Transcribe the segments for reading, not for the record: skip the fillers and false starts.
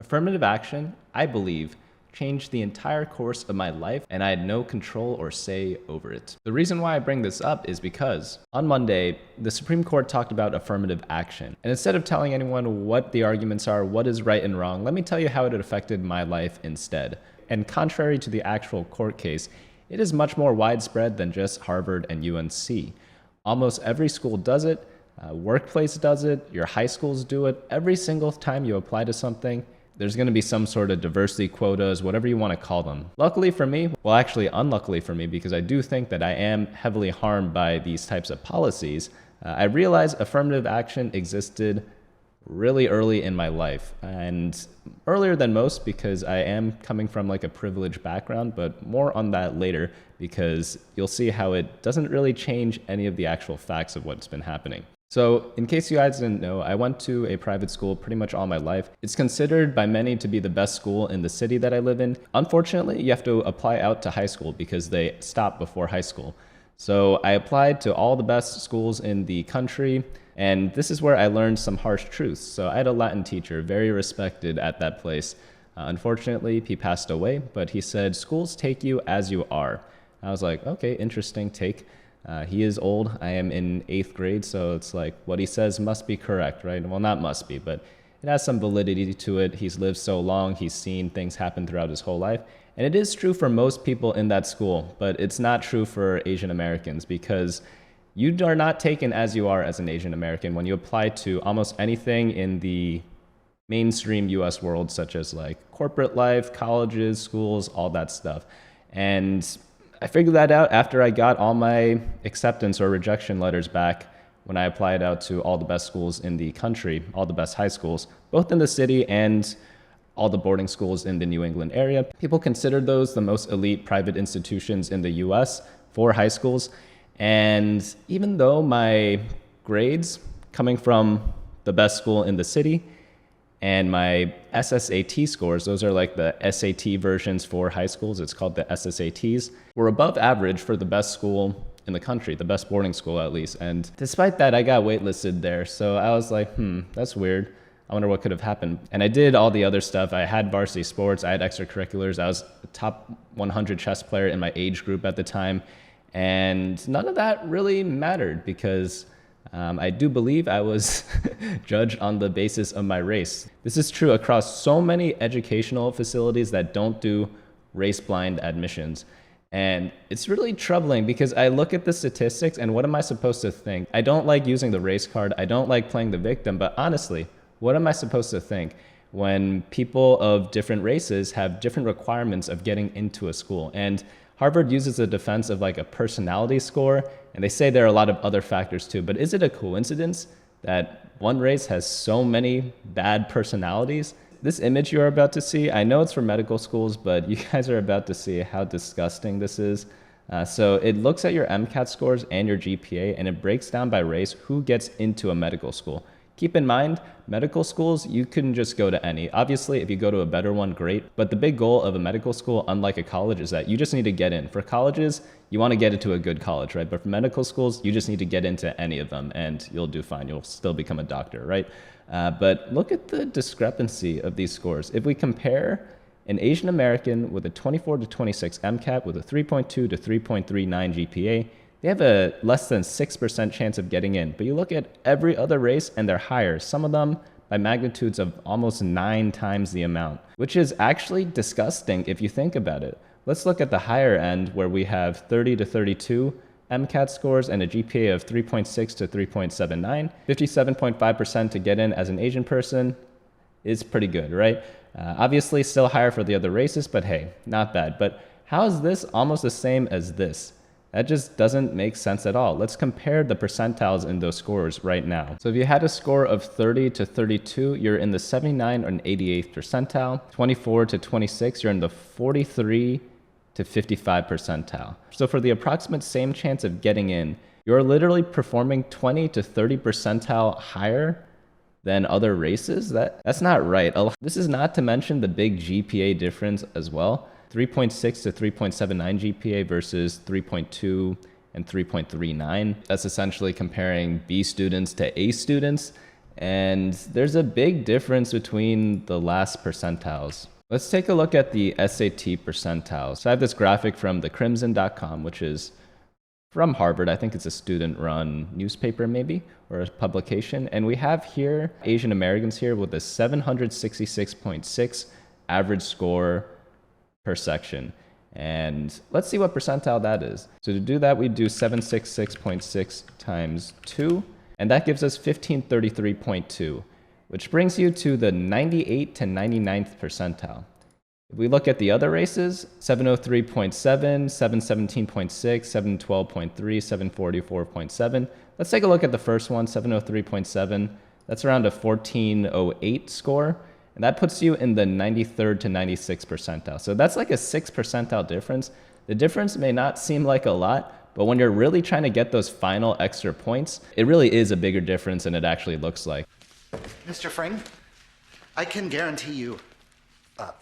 Affirmative action, I believe, changed the entire course of my life, and I had no control or say over it. The reason why I bring this up is because on Monday, the Supreme Court talked about affirmative action. And instead of telling anyone what the arguments are, what is right and wrong, let me tell you how it affected my life instead. And contrary to the actual court case, it is much more widespread than just Harvard and UNC. Almost every school does it, workplace does it, your high schools do it. Every single time you apply to something, there's going to be some sort of diversity quotas, whatever you want to call them. Luckily for me, well actually unluckily for me, because I do think that I am heavily harmed by these types of policies, I realized affirmative action existed really early in my life, and earlier than most because I am coming from like a privileged background, but more on that later because you'll see how it doesn't really change any of the actual facts of what's been happening. So in case you guys didn't know, I went to a private school pretty much all my life. It's considered by many to be the best school in the city that I live in. Unfortunately, you have to apply out to high school because they stop before high school. So I applied to all the best schools in the country, and this is where I learned some harsh truths. So I had a Latin teacher, very respected at that place. Unfortunately, he passed away, but he said, "Schools take you as you are." I was like, okay, interesting take. He is old. I am in 8th grade, so it's like what he says must be correct, right? Well, not must be, but it has some validity to it. He's lived so long. He's seen things happen throughout his whole life. And it is true for most people in that school, but it's not true for Asian Americans because you are not taken as you are as an Asian American when you apply to almost anything in the mainstream US world, such as like corporate life, colleges, schools, all that stuff. And I figured that out after I got all my acceptance or rejection letters back when I applied out to all the best schools in the country, all the best high schools, both in the city and all the boarding schools in the New England area. People consider those the most elite private institutions in the US for high schools. And even though my grades coming from the best school in the city and my SSAT scores, those are like the SAT versions for high schools, it's called the SSATs, were above average for the best school in the country, the best boarding school at least. And despite that, I got waitlisted there. So I was like, that's weird. I wonder what could have happened. And I did all the other stuff. I had varsity sports, I had extracurriculars. I was a top 100 chess player in my age group at the time. And none of that really mattered because I do believe I was judged on the basis of my race. This is true across so many educational facilities that don't do race-blind admissions. And it's really troubling because I look at the statistics and what am I supposed to think? I don't like using the race card. I don't like playing the victim, but honestly, what am I supposed to think when people of different races have different requirements of getting into a school? And Harvard uses the defense of like a personality score, and they say there are a lot of other factors too, but is it a coincidence that one race has so many bad personalities? This image you're about to see, I know it's for medical schools, but you guys are about to see how disgusting this is. So it looks at your MCAT scores and your GPA, and it breaks down by race who gets into a medical school. Keep in mind, medical schools, you couldn't just go to any. Obviously, if you go to a better one, great. But the big goal of a medical school, unlike a college, is that you just need to get in. For colleges, you want to get into a good college, right? But for medical schools, you just need to get into any of them and you'll do fine. You'll still become a doctor, right? But look at the discrepancy of these scores. If we compare an Asian American with a 24 to 26 MCAT with a 3.2 to 3.39 GPA, they have a less than 6% chance of getting in. But you look at every other race and they're higher, some of them by magnitudes of almost 9 times the amount, which is actually disgusting if you think about it. Let's look at the higher end where we have 30 to 32 MCAT scores and a GPA of 3.6 to 3.79. 57.5% to get in as an Asian person is pretty good, right? Obviously still higher for the other races, but hey, not bad. But how is this almost the same as this? That just doesn't make sense at all. Let's compare the percentiles in those scores right now. So if you had a score of 30 to 32, you're in the 79 or 88th percentile. 24 to 26, you're in the 43 to 55 percentile. So for the approximate same chance of getting in, you're literally performing 20 to 30 percentile higher than other races. That's not right. This is not to mention the big GPA difference as well. 3.6 to 3.79 GPA versus 3.2 and 3.39. That's essentially comparing B students to A students. And there's a big difference between the last percentiles. Let's take a look at the SAT percentiles. So I have this graphic from thecrimson.com, which is from Harvard. I think it's a student-run newspaper maybe, or a publication. And we have here Asian Americans here with a 766.6 average score per section. And let's see what percentile that is. So to do that, we do 766.6 times 2, and that gives us 1533.2, which brings you to the 98th to 99th percentile. If we look at the other races, 703.7, 717.6, 712.3, 744.7. Let's take a look at the first one, 703.7. That's around a 1408 score. And that puts you in the 93rd to 96th percentile. So that's like a 6 percentile difference. The difference may not seem like a lot, but when you're really trying to get those final extra points, it really is a bigger difference than it actually looks like. Mr. Fring, I can guarantee you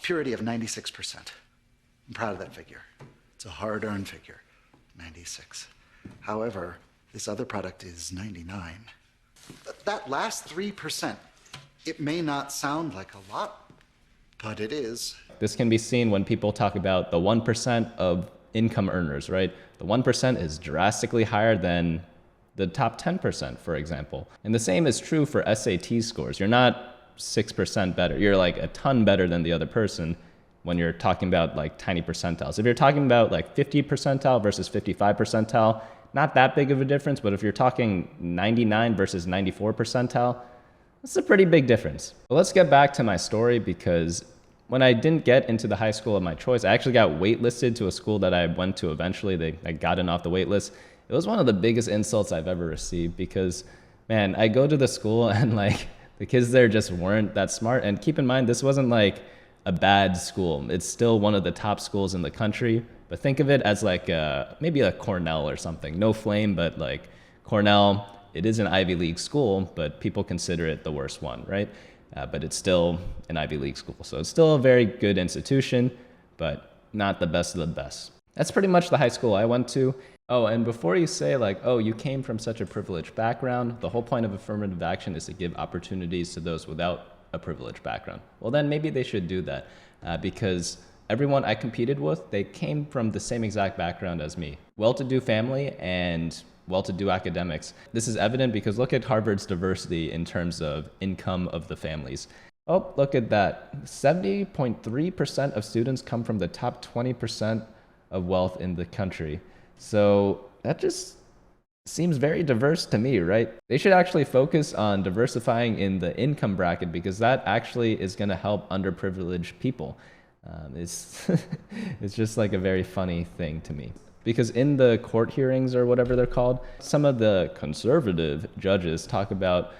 purity of 96%. I'm proud of that figure. It's a hard-earned figure, 96. However, this other product is 99. That last 3%, it may not sound like a lot, but it is. This can be seen when people talk about the 1% of income earners, right? The 1% is drastically higher than the top 10%, for example. And the same is true for SAT scores. You're not 6% better. You're like a ton better than the other person when you're talking about like tiny percentiles. If you're talking about like 50 percentile versus 55 percentile, not that big of a difference, but if you're talking 99 versus 94 percentile, that's a pretty big difference. But let's get back to my story, because when I didn't get into the high school of my choice, I actually got waitlisted to a school that I went to eventually. I got in off the wait list. It was one of the biggest insults I've ever received, because, man, I go to the school and like the kids there just weren't that smart. And keep in mind, this wasn't like a bad school. It's still one of the top schools in the country. But think of it as like maybe a Cornell or something. No flame, but like Cornell, it is an Ivy League school, but people consider it the worst one, right? But it's still an Ivy League school. So it's still a very good institution, but not the best of the best. That's pretty much the high school I went to. Oh, and before you say like, oh, you came from such a privileged background, the whole point of affirmative action is to give opportunities to those without a privileged background. Well, then maybe they should do that, because everyone I competed with, they came from the same exact background as me. Well-to-do family and well-to-do academics. This is evident because look at Harvard's diversity in terms of income of the families. Oh, look at that. 70.3% of students come from the top 20% of wealth in the country. So that just seems very diverse to me, right? They should actually focus on diversifying in the income bracket, because that actually is going to help underprivileged people. It's just like a very funny thing to me. Because in the court hearings or whatever they're called, some of the conservative judges talk about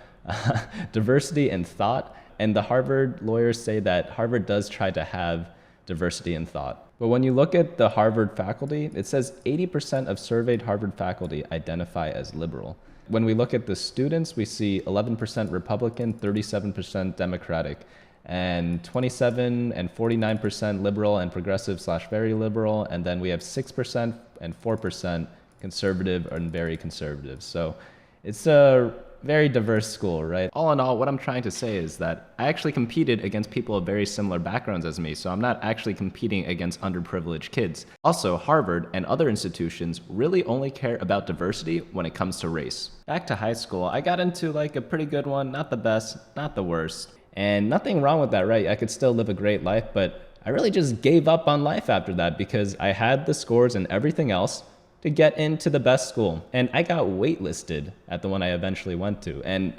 diversity in thought, and the Harvard lawyers say that Harvard does try to have diversity in thought. But when you look at the Harvard faculty, it says 80% of surveyed Harvard faculty identify as liberal. When we look at the students, we see 11% Republican, 37% Democratic, and 27 and 49% liberal and progressive / very liberal, and then we have 6% and 4% conservative and very conservative. So it's a very diverse school, right? All in all, what I'm trying to say is that I actually competed against people of very similar backgrounds as me, so I'm not actually competing against underprivileged kids. Also, Harvard and other institutions really only care about diversity when it comes to race. Back to high school, I got into like a pretty good one, not the best, not the worst. And nothing wrong with that, right? I could still live a great life, but I really just gave up on life after that because I had the scores and everything else to get into the best school. And I got waitlisted at the one I eventually went to. And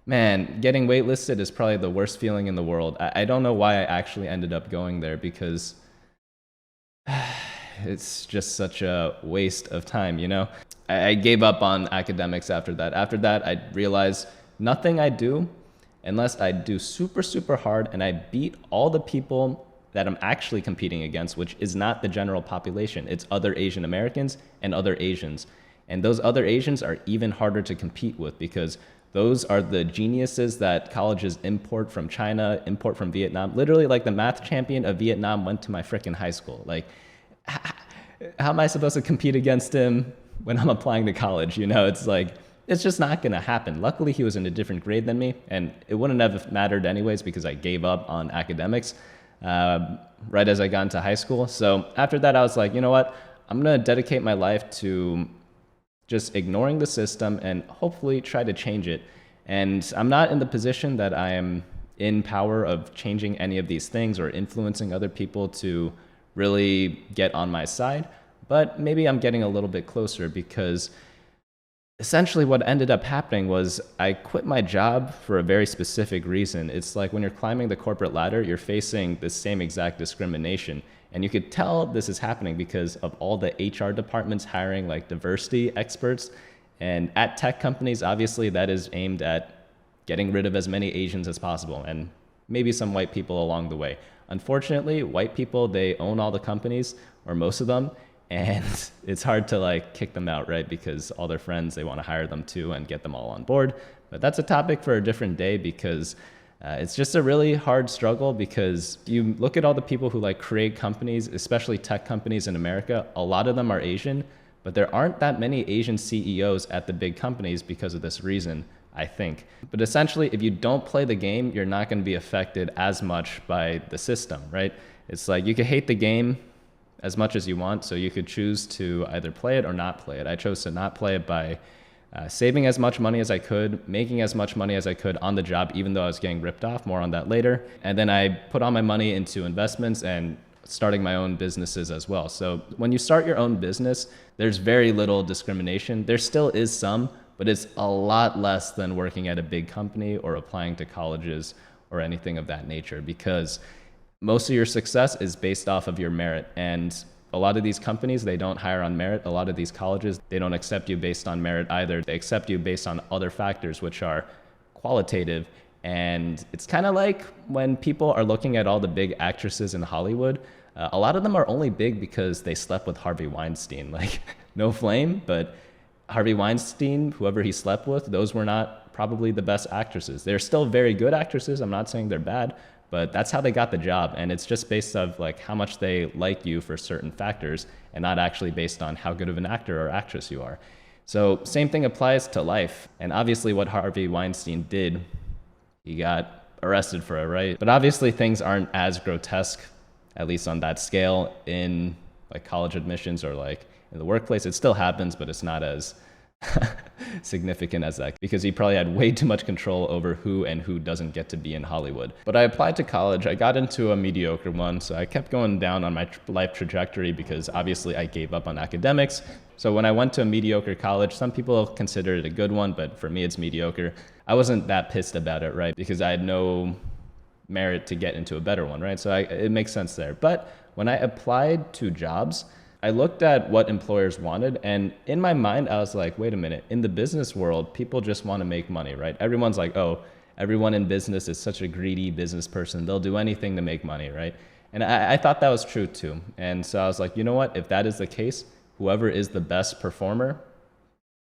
man, getting waitlisted is probably the worst feeling in the world. I don't know why I actually ended up going there, because it's just such a waste of time, you know? I gave up on academics after that. After that, I realized nothing I do, unless I do super, super hard and I beat all the people that I'm actually competing against, which is not the general population. It's other Asian Americans and other Asians. And those other Asians are even harder to compete with, because those are the geniuses that colleges import from China, import from Vietnam. Literally, like the math champion of Vietnam went to my frickin' high school. Like, how am I supposed to compete against him when I'm applying to college? You know, it's like it's just not going to happen. Luckily, he was in a different grade than me, and it wouldn't have mattered anyways because I gave up on academics right as I got into high school. So after that, I was like, you know what? I'm going to dedicate my life to just ignoring the system and hopefully try to change it. And I'm not in the position that I am in power of changing any of these things or influencing other people to really get on my side, but maybe I'm getting a little bit closer because essentially what ended up happening was I quit my job for a very specific reason. It's like when you're climbing the corporate ladder, you're facing the same exact discrimination. And you could tell this is happening because of all the HR departments hiring like diversity experts. And at tech companies, obviously that is aimed at getting rid of as many Asians as possible and maybe some white people along the way. Unfortunately, white people, they own all the companies or most of them. And it's hard to like kick them out, right? Because all their friends, they want to hire them too and get them all on board. But that's a topic for a different day because it's just a really hard struggle because you look at all the people who like create companies, especially tech companies in America, a lot of them are Asian, but there aren't that many Asian CEOs at the big companies because of this reason, I think. But essentially, if you don't play the game, you're not going to be affected as much by the system, right? It's like you can hate the game as much as you want, so you could choose to either play it or not play it. I chose to not play it by saving as much money as I could, making as much money as I could on the job, even though I was getting ripped off. More on that later. And then I put all my money into investments and starting my own businesses as well. So when you start your own business, there's very little discrimination. There still is some, but it's a lot less than working at a big company or applying to colleges or anything of that nature, because most of your success is based off of your merit. And a lot of these companies, they don't hire on merit. A lot of these colleges, they don't accept you based on merit either. They accept you based on other factors, which are qualitative. And it's kind of like when people are looking at all the big actresses in Hollywood, a lot of them are only big because they slept with Harvey Weinstein. Like, no flame, but Harvey Weinstein, whoever he slept with, those were not probably the best actresses. They're still very good actresses. I'm not saying they're bad, but that's how they got the job. And it's just based on like how much they like you for certain factors and not actually based on how good of an actor or actress you are. So same thing applies to life. And obviously what Harvey Weinstein did, he got arrested for it, right? But obviously things aren't as grotesque, at least on that scale, in like college admissions or like in the workplace. It still happens, but it's not as significant as that, because he probably had way too much control over who and who doesn't get to be in Hollywood. But I applied to college. I got into a mediocre one, so I kept going down on my life trajectory because obviously I gave up on academics. So when I went to a mediocre college, some people consider it a good one, but for me it's mediocre. I wasn't that pissed about it, right? Because I had no merit to get into a better one, right? So it makes sense there. But when I applied to jobs, I looked at what employers wanted, and in my mind, I was like, wait a minute, in the business world, people just want to make money, right? Everyone's like, oh, everyone in business is such a greedy business person. They'll do anything to make money, right? And I thought that was true too. And so I was like, you know what? If that is the case, whoever is the best performer,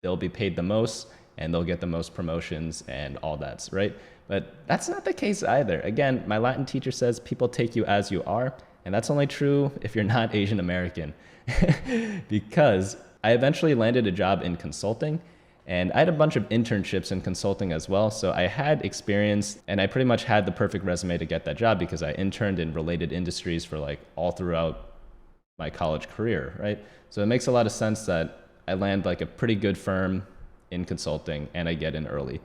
they'll be paid the most and they'll get the most promotions and all that, right? But that's not the case either. Again, my Latin teacher says people take you as you are, and that's only true if you're not Asian American. Because I eventually landed a job in consulting, and I had a bunch of internships in consulting as well. So I had experience, and I pretty much had the perfect resume to get that job because I interned in related industries for like all throughout my college career, right? So it makes a lot of sense that I land like a pretty good firm in consulting and I get in early.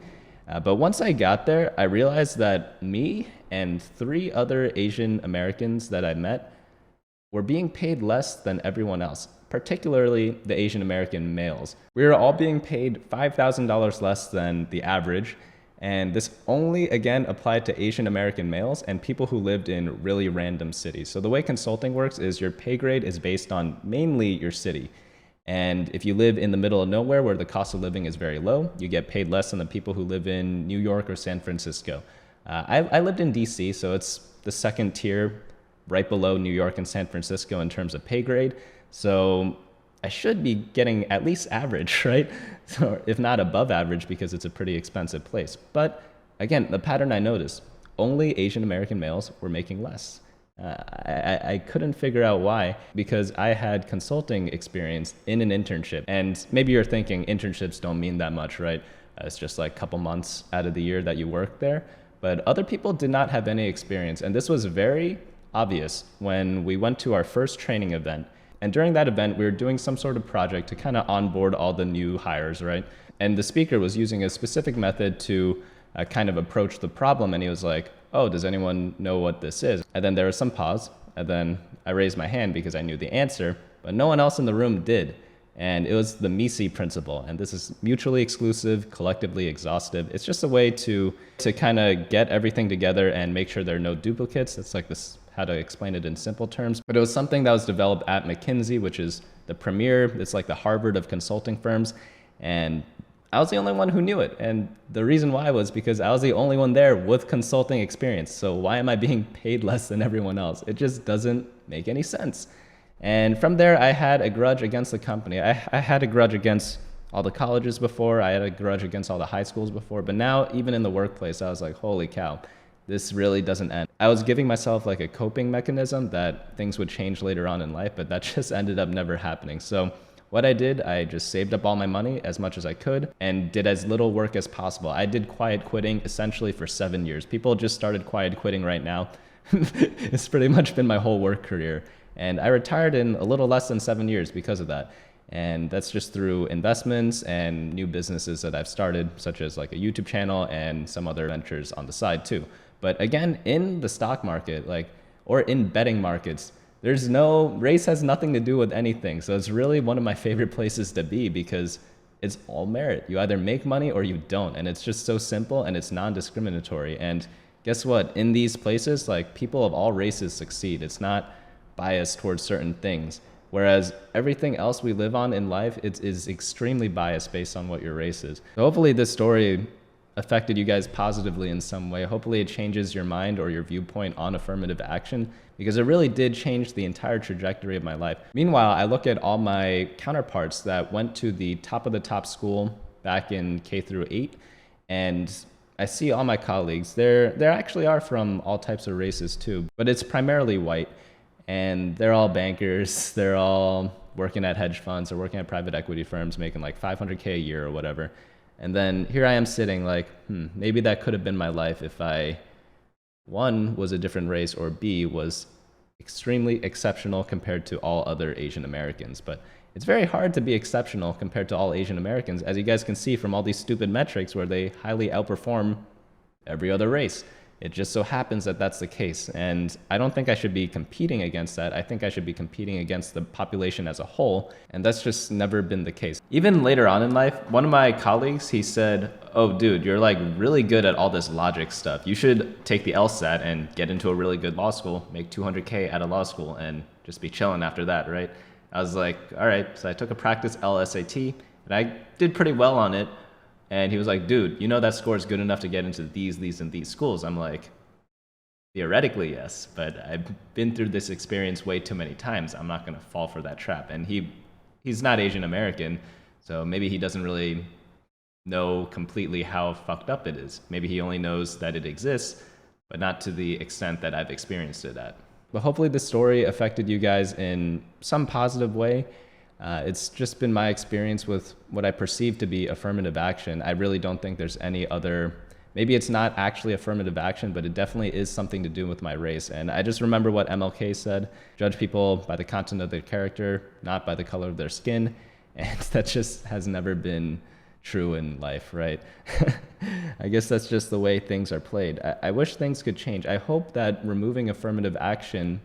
But once I got there, I realized that me and 3 other Asian Americans that I met were being paid less than everyone else, particularly the Asian American males. We were all being paid $5,000 less than the average, and this only, again, applied to Asian American males and people who lived in really random cities. So the way consulting works is your pay grade is based on mainly your city. And if you live in the middle of nowhere where the cost of living is very low, you get paid less than the people who live in New York or San Francisco. I lived in DC, so it's the second tier, right below New York and San Francisco in terms of pay grade. So I should be getting at least average, right? So if not above average, because it's a pretty expensive place. But again, the pattern I noticed, only Asian American males were making less. I couldn't figure out why, because I had consulting experience in an internship. And maybe you're thinking internships don't mean that much, right? It's just like a couple months out of the year that you work there. But other people did not have any experience. And this was very obvious when we went to our first training event. And during that event, we were doing some sort of project to kind of onboard all the new hires, right? And the speaker was using a specific method to kind of approach the problem. And he was like, oh, does anyone know what this is? And then there was some pause. And then I raised my hand because I knew the answer, but no one else in the room did. And it was the MECE principle. And this is mutually exclusive, collectively exhaustive. It's just a way to kind of get everything together and make sure there are no duplicates. It's like this, how to explain it in simple terms. But it was something that was developed at McKinsey, which is the premier, it's like the Harvard of consulting firms. And I was the only one who knew it. And the reason why was because I was the only one there with consulting experience. So why am I being paid less than everyone else? It just doesn't make any sense. And from there, I had a grudge against the company. I had a grudge against all the colleges before. I had a grudge against all the high schools before. But now, even in the workplace, I was like, holy cow, this really doesn't end. I was giving myself like a coping mechanism that things would change later on in life, but that just ended up never happening. So what I did, I just saved up all my money as much as I could and did as little work as possible. I did quiet quitting essentially for 7 years. People just started quiet quitting right now. It's pretty much been my whole work career. And I retired in a little less than 7 years because of that. And that's just through investments and new businesses that I've started, such as like a YouTube channel and some other ventures on the side too. But again, in the stock market, or in betting markets, race has nothing to do with anything. So it's really one of my favorite places to be because it's all merit. You either make money or you don't. And it's just so simple and it's non-discriminatory. And guess what? In these places, like people of all races succeed. It's not biased towards certain things. Whereas everything else we live on in life, it is extremely biased based on what your race is. So hopefully this story affected you guys positively in some way. Hopefully it changes your mind or your viewpoint on affirmative action, because it really did change the entire trajectory of my life. Meanwhile, I look at all my counterparts that went to the top of the top school back in K through 8, and I see all my colleagues. There actually are from all types of races too, but it's primarily white, and they're all bankers. They're all working at hedge funds or working at private equity firms, making like $500K a year or whatever. And then here I am sitting like, maybe that could have been my life if I, one, was a different race, or B, was extremely exceptional compared to all other Asian Americans. But it's very hard to be exceptional compared to all Asian Americans, as you guys can see from all these stupid metrics where they highly outperform every other race. It just so happens that that's the case. And I don't think I should be competing against that. I think I should be competing against the population as a whole. And that's just never been the case. Even later on in life, one of my colleagues, he said, oh, dude, you're like really good at all this logic stuff. You should take the LSAT and get into a really good law school, make $200K at a law school, and just be chilling after that, right? I was like, all right. So I took a practice LSAT, and I did pretty well on it. And he was like, dude, you know that score is good enough to get into these, and these schools. I'm like, theoretically, yes, but I've been through this experience way too many times. I'm not going to fall for that trap. And he's not Asian American, so maybe he doesn't really know completely how fucked up it is. Maybe he only knows that it exists, but not to the extent that I've experienced it at. But hopefully this story affected you guys in some positive way. It's just been my experience with what I perceive to be affirmative action. I really don't think there's any other, maybe it's not actually affirmative action, but it definitely is something to do with my race. And I just remember what MLK said, judge people by the content of their character, not by the color of their skin. And that just has never been true in life, right? I guess that's just the way things are played. I wish things could change. I hope that removing affirmative action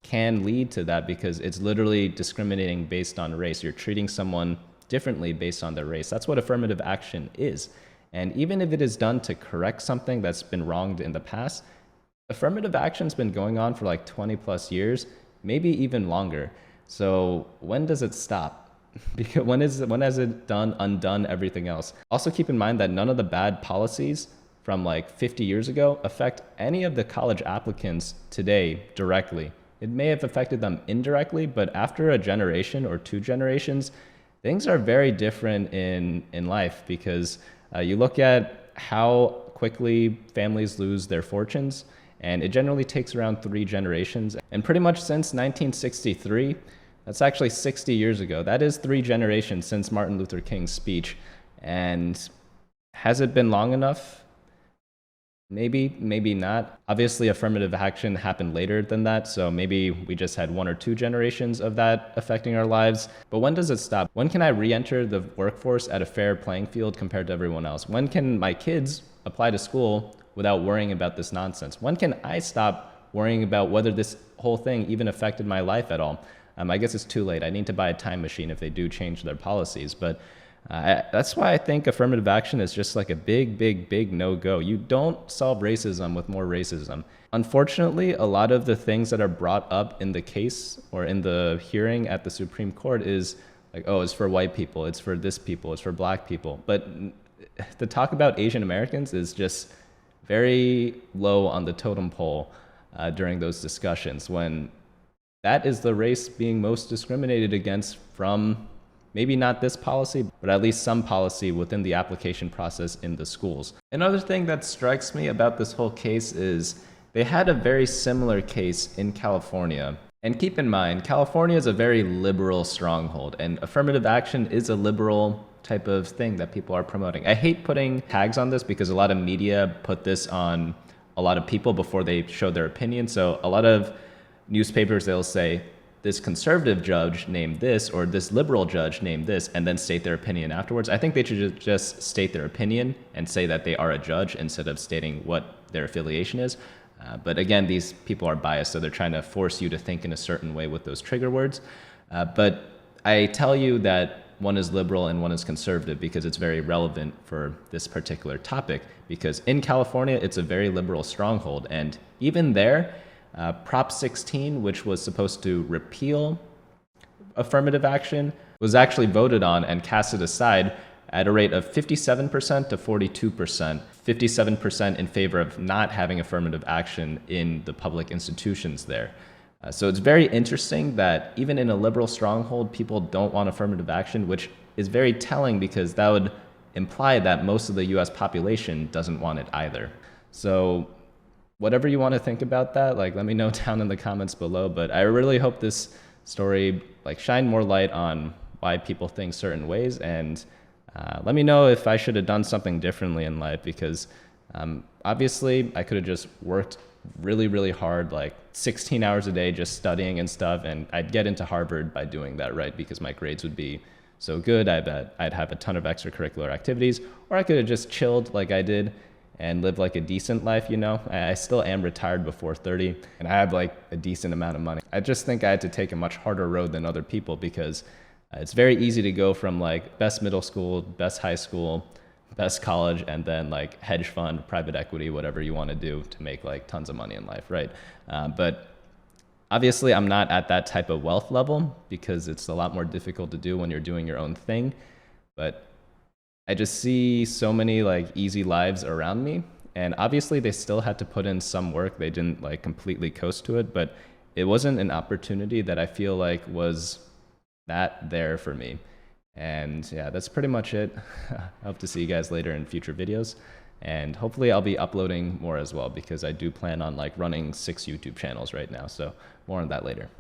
can lead to that, because it's literally discriminating based on race. You're treating someone differently based on their race. That's what affirmative action is. And even if it is done to correct something that's been wronged in the past, affirmative action's been going on for like 20 plus years, maybe even longer. So when does it stop? Because when has it undone everything else? Also keep in mind that none of the bad policies from like 50 years ago affect any of the college applicants today directly. It may have affected them indirectly, but after a generation or 2 generations, things are very different in life, because you look at how quickly families lose their fortunes, And it generally takes around 3 generations. And pretty much since 1963, that's actually 60 years ago. That is 3 generations since Martin Luther King's speech. And has it been long enough? Maybe, maybe not. Obviously, affirmative action happened later than that, so maybe we just had 1 or 2 generations of that affecting our lives. But when does it stop? When can I re-enter the workforce at a fair playing field compared to everyone else? When can my kids apply to school without worrying about this nonsense? When can I stop worrying about whether this whole thing even affected my life at all? I guess it's too late. I need to buy a time machine if they do change their policies. But that's why I think affirmative action is just like a big, big, big no-go. You don't solve racism with more racism. Unfortunately, a lot of the things that are brought up in the case or in the hearing at the Supreme Court is like, oh, it's for white people, it's for this people, it's for black people. But the talk about Asian Americans is just very low on the totem pole during those discussions, when that is the race being most discriminated against from maybe not this policy, but at least some policy within the application process in the schools. Another thing that strikes me about this whole case is they had a very similar case in California. And keep in mind, California is a very liberal stronghold, and affirmative action is a liberal type of thing that people are promoting. I hate putting tags on this because a lot of media put this on a lot of people before they show their opinion. So a lot of newspapers, they'll say, this conservative judge named this, or this liberal judge named this, and then state their opinion afterwards. I think they should just state their opinion and say that they are a judge instead of stating what their affiliation is. But again, these people are biased, so they're trying to force you to think in a certain way with those trigger words. But I tell you that one is liberal and one is conservative because it's very relevant for this particular topic. Because in California, it's a very liberal stronghold. And even there, Prop 16, which was supposed to repeal affirmative action, was actually voted on and casted aside at a rate of 57% to 42%, 57% in favor of not having affirmative action in the public institutions there. So it's very interesting that even in a liberal stronghold, people don't want affirmative action, which is very telling because that would imply that most of the US population doesn't want it either. So whatever you want to think about that, like, let me know down in the comments below. But I really hope this story shine more light on why people think certain ways, and let me know if I should have done something differently in life, because obviously I could have just worked really, really hard, 16 hours a day just studying and stuff, and I'd get into Harvard by doing that, right? Because my grades would be so good, I'd have a ton of extracurricular activities, or I could have just chilled like I did and live a decent life, you know? I still am retired before 30, and I have a decent amount of money. I just think I had to take a much harder road than other people, because it's very easy to go from best middle school, best high school, best college, and then hedge fund, private equity, whatever you want to do to make tons of money in life, right? But obviously I'm not at that type of wealth level, because it's a lot more difficult to do when you're doing your own thing. But I just see so many easy lives around me, and obviously they still had to put in some work. They didn't completely coast to it, but it wasn't an opportunity that I feel was that there for me. And yeah, that's pretty much it. I hope to see you guys later in future videos, and hopefully I'll be uploading more as well, because I do plan on running 6 YouTube channels right now. So more on that later.